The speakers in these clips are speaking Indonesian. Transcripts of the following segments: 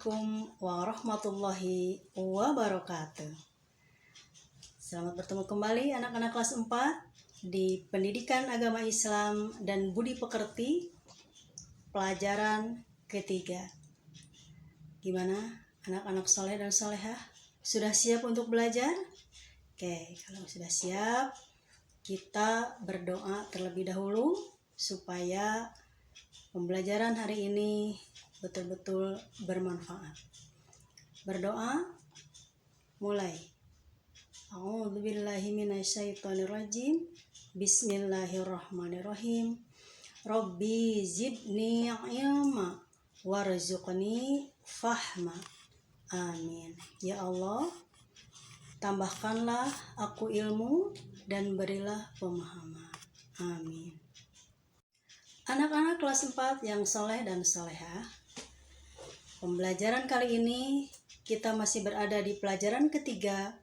Assalamualaikum warahmatullahi wabarakatuh. Selamat bertemu kembali anak-anak kelas 4 di Pendidikan Agama Islam dan Budi Pekerti, pelajaran ketiga. Gimana anak-anak soleh dan solehah? Sudah siap untuk belajar? Oke, kalau sudah siap, kita berdoa terlebih dahulu supaya pembelajaran hari ini betul-betul bermanfaat. Berdoa, mulai. A'udzubillahi minasyaitonirrajim. Bismillahirrahmanirrahim. Rabbi zidni ilma warzuqni fahma. Amin. Ya Allah, tambahkanlah aku ilmu dan berilah pemahaman. Amin. Anak-anak kelas 4 yang soleh dan solehah, pembelajaran kali ini kita masih berada di pelajaran ketiga,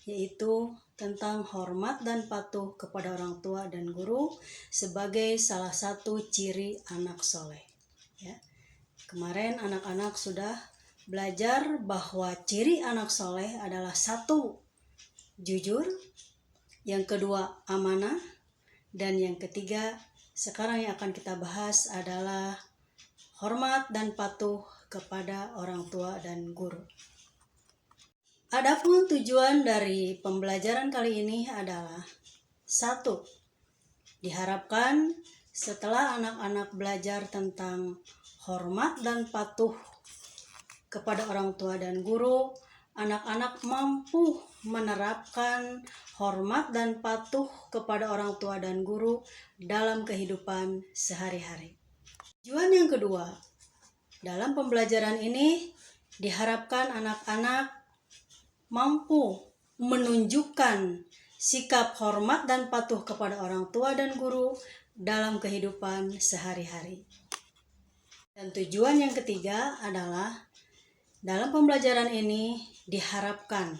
yaitu tentang hormat dan patuh kepada orang tua dan guru sebagai salah satu ciri anak soleh. Ya. Kemarin anak-anak sudah belajar bahwa ciri anak soleh adalah satu, jujur, yang kedua amanah, dan yang ketiga sekarang yang akan kita bahas adalah hormat dan patuh kepada orang tua dan guru. Adapun tujuan dari pembelajaran kali ini adalah 1. Diharapkan setelah anak-anak belajar tentang hormat dan patuh kepada orang tua dan guru, anak-anak mampu menerapkan hormat dan patuh kepada orang tua dan guru dalam kehidupan sehari-hari. Tujuan yang kedua, dalam pembelajaran ini diharapkan anak-anak mampu menunjukkan sikap hormat dan patuh kepada orang tua dan guru dalam kehidupan sehari-hari. Dan tujuan yang ketiga adalah dalam pembelajaran ini diharapkan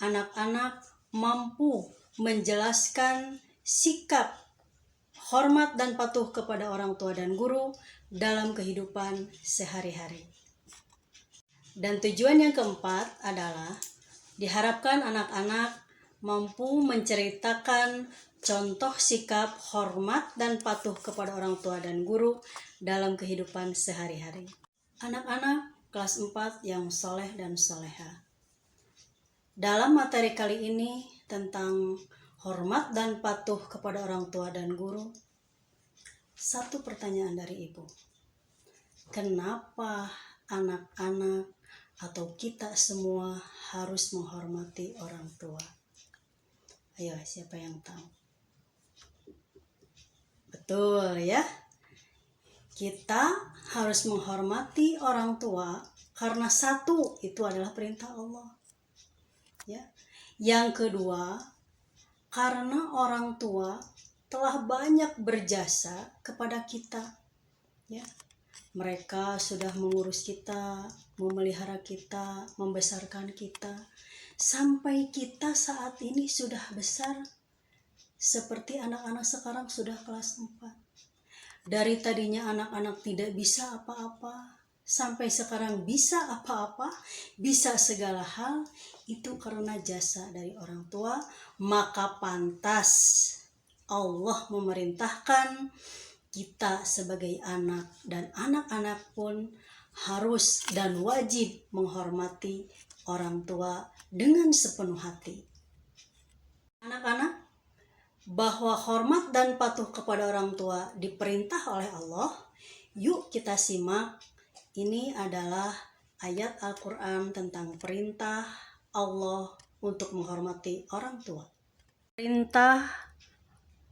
anak-anak mampu menjelaskan sikap hormat dan patuh kepada orang tua dan guru dalam kehidupan sehari-hari. Dan tujuan yang keempat adalah diharapkan anak-anak mampu menceritakan contoh sikap hormat dan patuh kepada orang tua dan guru dalam kehidupan sehari-hari. Anak-anak kelas 4 yang soleh dan soleha. Dalam materi kali ini tentang hormat dan patuh kepada orang tua dan guru, satu pertanyaan dari ibu. Kenapa anak-anak atau kita semua harus menghormati orang tua? Ayo, siapa yang tahu? Betul ya. Kita harus menghormati orang tua karena satu, itu adalah perintah Allah. Ya. Yang kedua, karena orang tua telah banyak berjasa kepada kita. Ya. Mereka sudah mengurus kita, memelihara kita, membesarkan kita, sampai kita saat ini sudah besar, seperti anak-anak sekarang sudah kelas 4. Dari tadinya anak-anak tidak bisa apa-apa, sampai sekarang bisa apa-apa, bisa segala hal, itu karena jasa dari orang tua. Maka pantas Allah memerintahkan kita sebagai anak dan anak-anak pun harus dan wajib menghormati orang tua dengan sepenuh hati. Anak-anak, bahwa hormat dan patuh kepada orang tua diperintah oleh Allah. Yuk kita simak. Ini adalah ayat Al-Quran tentang perintah Allah untuk menghormati orang tua. Perintah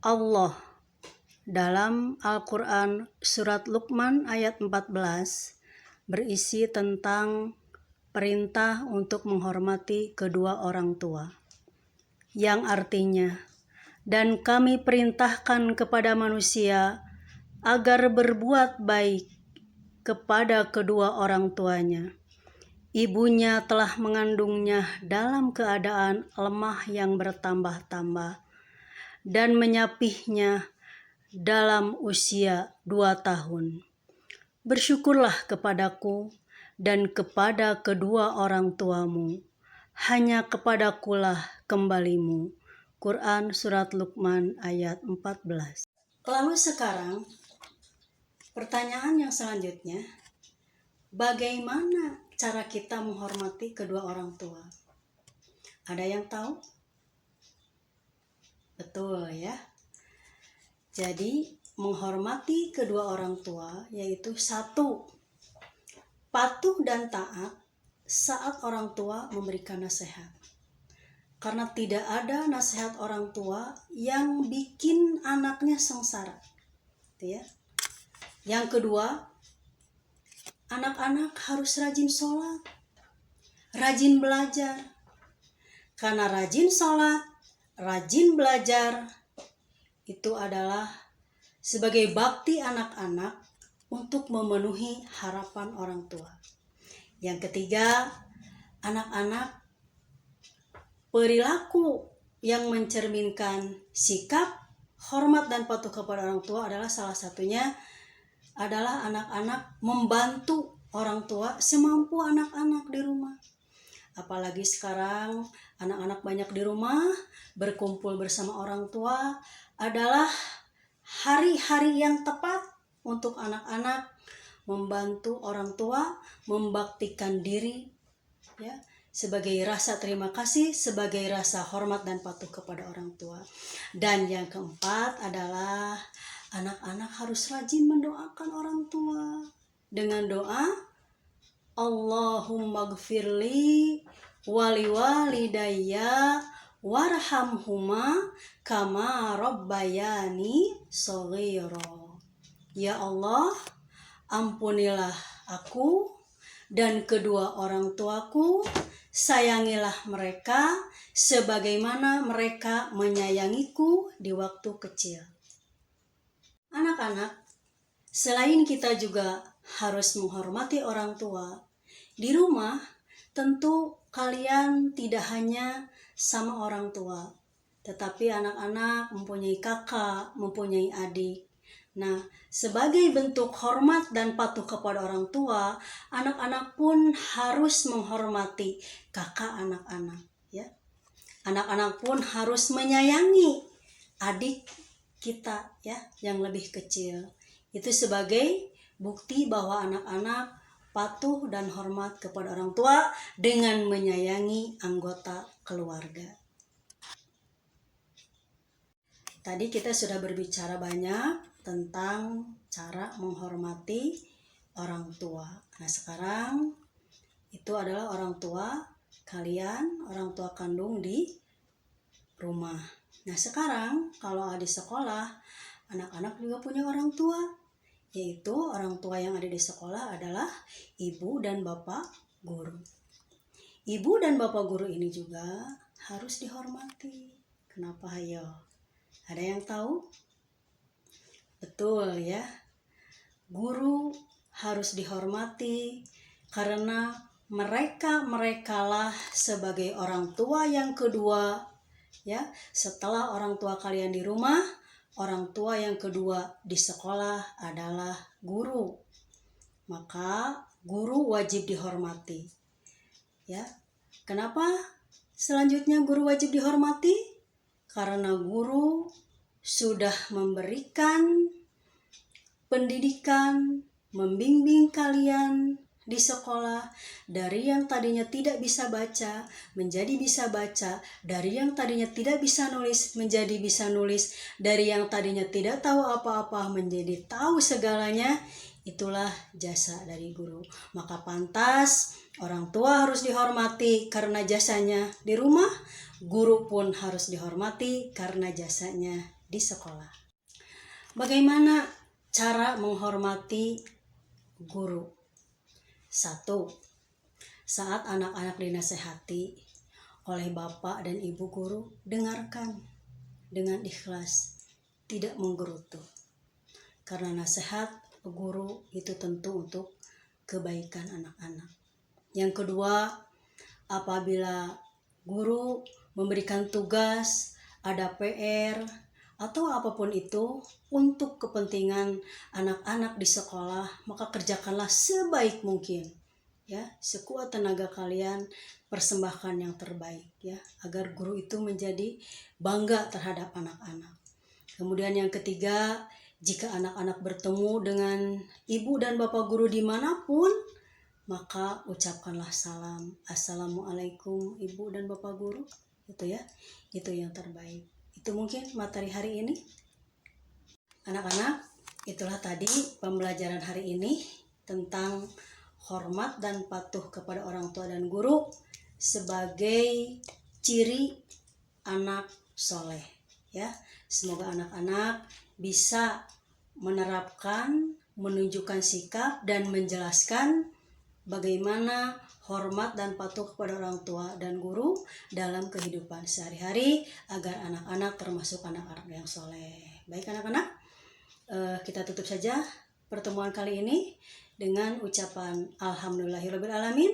Allah dalam Al-Quran surat Luqman ayat 14 berisi tentang perintah untuk menghormati kedua orang tua, yang artinya, dan kami perintahkan kepada manusia agar berbuat baik kepada kedua orang tuanya. Ibunya telah mengandungnya dalam keadaan lemah yang bertambah-tambah dan menyapihnya dalam usia 2 tahun. Bersyukurlah kepadaku dan kepada kedua orang tuamu. Hanya kepadakulah kembalimu. Quran Surat Luqman ayat 14. Lalu sekarang, pertanyaan yang selanjutnya, bagaimana cara kita menghormati kedua orang tua? Ada yang tahu? Betul ya. Jadi menghormati kedua orang tua yaitu 1, patuh dan taat saat orang tua memberikan nasihat. Karena tidak ada nasihat orang tua yang bikin anaknya sengsara. Gitu ya. Yang kedua, anak-anak harus rajin sholat, rajin belajar. Karena rajin sholat, rajin belajar, itu adalah sebagai bakti anak-anak untuk memenuhi harapan orang tua. Yang ketiga, anak-anak perilaku yang mencerminkan sikap, hormat dan patuh kepada orang tua adalah salah satunya adalah anak-anak membantu orang tua semampu anak-anak di rumah. Apalagi sekarang anak-anak banyak di rumah, berkumpul bersama orang tua adalah hari-hari yang tepat untuk anak-anak membantu orang tua, membaktikan diri ya, sebagai rasa terima kasih, sebagai rasa hormat dan patuh kepada orang tua. Dan yang keempat adalah anak-anak harus rajin mendoakan orang tua dengan doa Allahumma gfirli wali walidayya warhamhuma kama rabbayani shaghira. Ya Allah, ampunilah aku dan kedua orang tuaku, sayangilah mereka sebagaimana mereka menyayangiku di waktu kecil. Anak-anak, selain kita juga harus menghormati orang tua, di rumah tentu kalian tidak hanya sama orang tua, tetapi anak-anak mempunyai kakak, mempunyai adik. Nah, sebagai bentuk hormat dan patuh kepada orang tua, anak-anak pun harus menghormati kakak anak-anak, ya. Anak-anak pun harus menyayangi adik kita ya yang lebih kecil. Itu sebagai bukti bahwa anak-anak patuh dan hormat kepada orang tua dengan menyayangi anggota keluarga. Tadi kita sudah berbicara banyak tentang cara menghormati orang tua. Nah, sekarang itu adalah orang tua kalian, orang tua kandung di rumah. Nah, sekarang kalau di sekolah, anak-anak juga punya orang tua, yaitu orang tua yang ada di sekolah adalah ibu dan bapak guru. Ibu dan bapak guru ini juga harus dihormati. Kenapa ayo? Ada yang tahu? Betul ya. Guru harus dihormati karena merekalah sebagai orang tua yang kedua ya. Setelah orang tua kalian di rumah, orang tua yang kedua di sekolah adalah guru. Maka guru wajib dihormati. Ya. Kenapa selanjutnya guru wajib dihormati? Karena guru sudah memberikan pendidikan, membimbing kalian di sekolah, dari yang tadinya tidak bisa baca menjadi bisa baca, dari yang tadinya tidak bisa nulis menjadi bisa nulis, dari yang tadinya tidak tahu apa-apa menjadi tahu segalanya. Itulah jasa dari guru. Maka pantas orang tua harus dihormati karena jasanya di rumah, guru pun harus dihormati karena jasanya di sekolah. Bagaimana cara menghormati guru? 1. Saat anak-anak dinasehati oleh bapak dan ibu guru, dengarkan dengan ikhlas, tidak menggerutu. Karena nasihat guru itu tentu untuk kebaikan anak-anak. Yang kedua, apabila guru memberikan tugas, ada PR, atau apapun itu untuk kepentingan anak-anak di sekolah, maka kerjakanlah sebaik mungkin ya, sekuat tenaga kalian persembahkan yang terbaik ya, agar guru itu menjadi bangga terhadap anak-anak. Kemudian yang ketiga, jika anak-anak bertemu dengan ibu dan bapak guru dimanapun, maka ucapkanlah salam, assalamualaikum ibu dan bapak guru, itu ya, itu yang terbaik. Itu mungkin materi hari ini. Anak-anak, itulah tadi pembelajaran hari ini tentang hormat dan patuh kepada orang tua dan guru sebagai ciri anak soleh ya. Semoga anak-anak bisa menerapkan, menunjukkan sikap dan menjelaskan bagaimana hormat dan patuh kepada orang tua dan guru dalam kehidupan sehari-hari agar anak-anak termasuk anak-anak yang soleh. Baik anak-anak, kita tutup saja pertemuan kali ini dengan ucapan alhamdulillahirobbilalamin.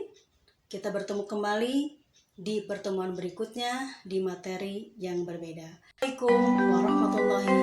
Kita bertemu kembali di pertemuan berikutnya di materi yang berbeda. Assalamualaikum warahmatullahi